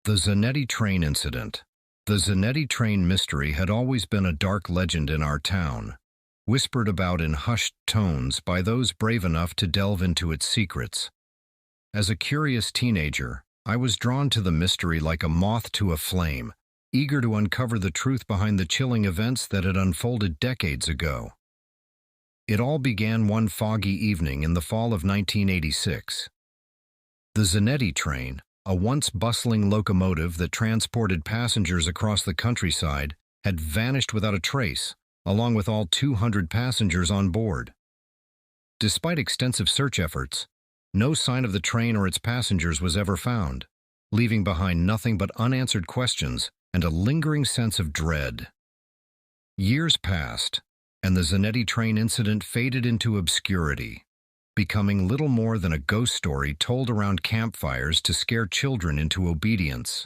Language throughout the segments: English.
The Zanetti Train Incident. The Zanetti Train Mystery had always been a dark legend in our town, whispered about in hushed tones by those brave enough to delve into its secrets. As a curious teenager, I was drawn to the mystery like a moth to a flame, eager to uncover the truth behind the chilling events that had unfolded decades ago. It all began one foggy evening in the fall of 1986. The Zanetti train, a once bustling locomotive that transported passengers across the countryside, had vanished without a trace, along with all 200 passengers on board. Despite extensive search efforts, no sign of the train or its passengers was ever found, leaving behind nothing but unanswered questions and a lingering sense of dread. Years passed, and the Zanetti Train incident faded into obscurity, becoming little more than a ghost story told around campfires to scare children into obedience.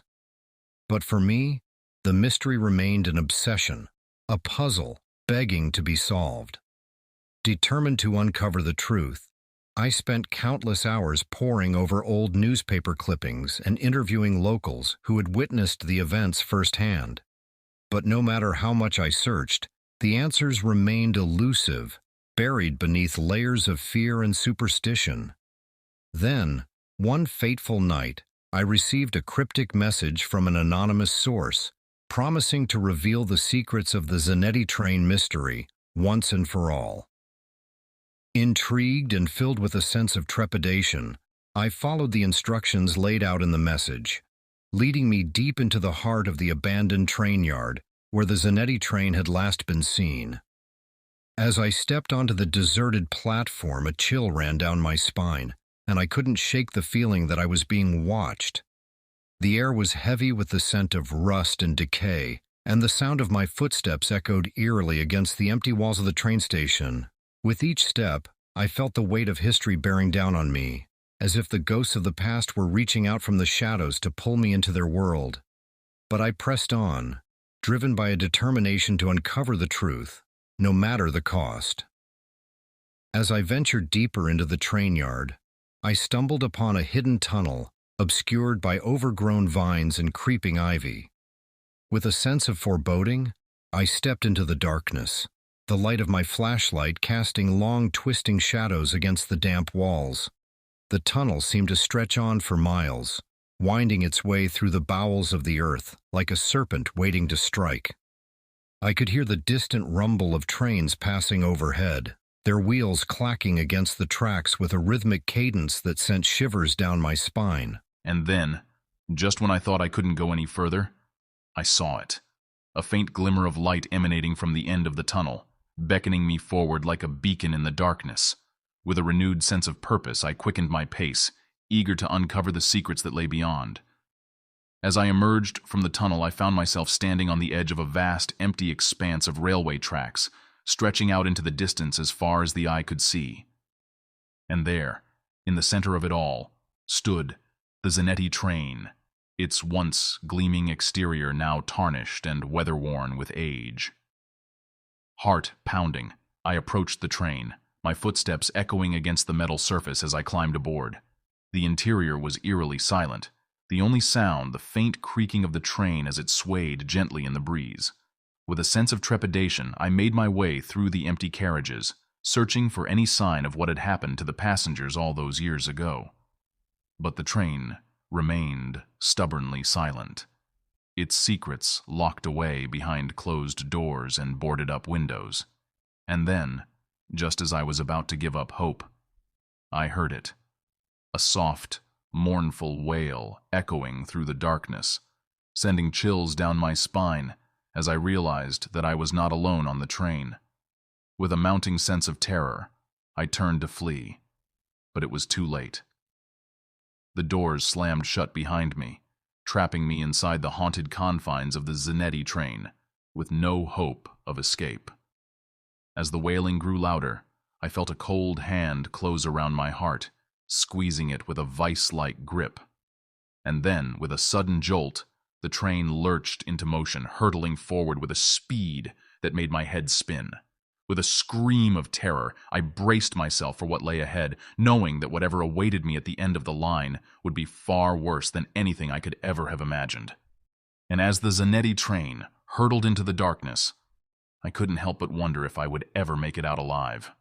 But for me, the mystery remained an obsession, a puzzle begging to be solved. Determined to uncover the truth, I spent countless hours poring over old newspaper clippings and interviewing locals who had witnessed the events firsthand. But no matter how much I searched, the answers remained elusive, buried beneath layers of fear and superstition. Then, one fateful night, I received a cryptic message from an anonymous source, promising to reveal the secrets of the Zanetti Train mystery once and for all. Intrigued and filled with a sense of trepidation, I followed the instructions laid out in the message, leading me deep into the heart of the abandoned train yard where the Zanetti train had last been seen. As I stepped onto the deserted platform, a chill ran down my spine, and I couldn't shake the feeling that I was being watched. The air was heavy with the scent of rust and decay, and the sound of my footsteps echoed eerily against the empty walls of the train station. With each step, I felt the weight of history bearing down on me, as if the ghosts of the past were reaching out from the shadows to pull me into their world. But I pressed on, driven by a determination to uncover the truth, no matter the cost. As I ventured deeper into the train yard, I stumbled upon a hidden tunnel, obscured by overgrown vines and creeping ivy. With a sense of foreboding, I stepped into the darkness, the light of my flashlight casting long, twisting shadows against the damp walls. The tunnel seemed to stretch on for miles, winding its way through the bowels of the earth like a serpent waiting to strike. I could hear the distant rumble of trains passing overhead, their wheels clacking against the tracks with a rhythmic cadence that sent shivers down my spine. And then, just when I thought I couldn't go any further, I saw it. A faint glimmer of light emanating from the end of the tunnel, beckoning me forward like a beacon in the darkness. With a renewed sense of purpose, I quickened my pace, eager to uncover the secrets that lay beyond. As I emerged from the tunnel, I found myself standing on the edge of a vast, empty expanse of railway tracks, stretching out into the distance as far as the eye could see. And there, in the center of it all, stood the Zanetti train, its once gleaming exterior now tarnished and weather-worn with age. Heart pounding, I approached the train, my footsteps echoing against the metal surface as I climbed aboard. The interior was eerily silent, the only sound the faint creaking of the train as it swayed gently in the breeze. With a sense of trepidation, I made my way through the empty carriages, searching for any sign of what had happened to the passengers all those years ago. But the train remained stubbornly silent, its secrets locked away behind closed doors and boarded-up windows. And then, just as I was about to give up hope, I heard it. A soft, mournful wail echoing through the darkness, sending chills down my spine as I realized that I was not alone on the train. With a mounting sense of terror, I turned to flee, but it was too late. The doors slammed shut behind me, trapping me inside the haunted confines of the Zanetti train, with no hope of escape. As the wailing grew louder, I felt a cold hand close around my heart, squeezing it with a vice-like grip. And then, with a sudden jolt, the train lurched into motion, hurtling forward with a speed that made my head spin. With a scream of terror, I braced myself for what lay ahead, knowing that whatever awaited me at the end of the line would be far worse than anything I could ever have imagined. And as the Zanetti train hurtled into the darkness, I couldn't help but wonder if I would ever make it out alive.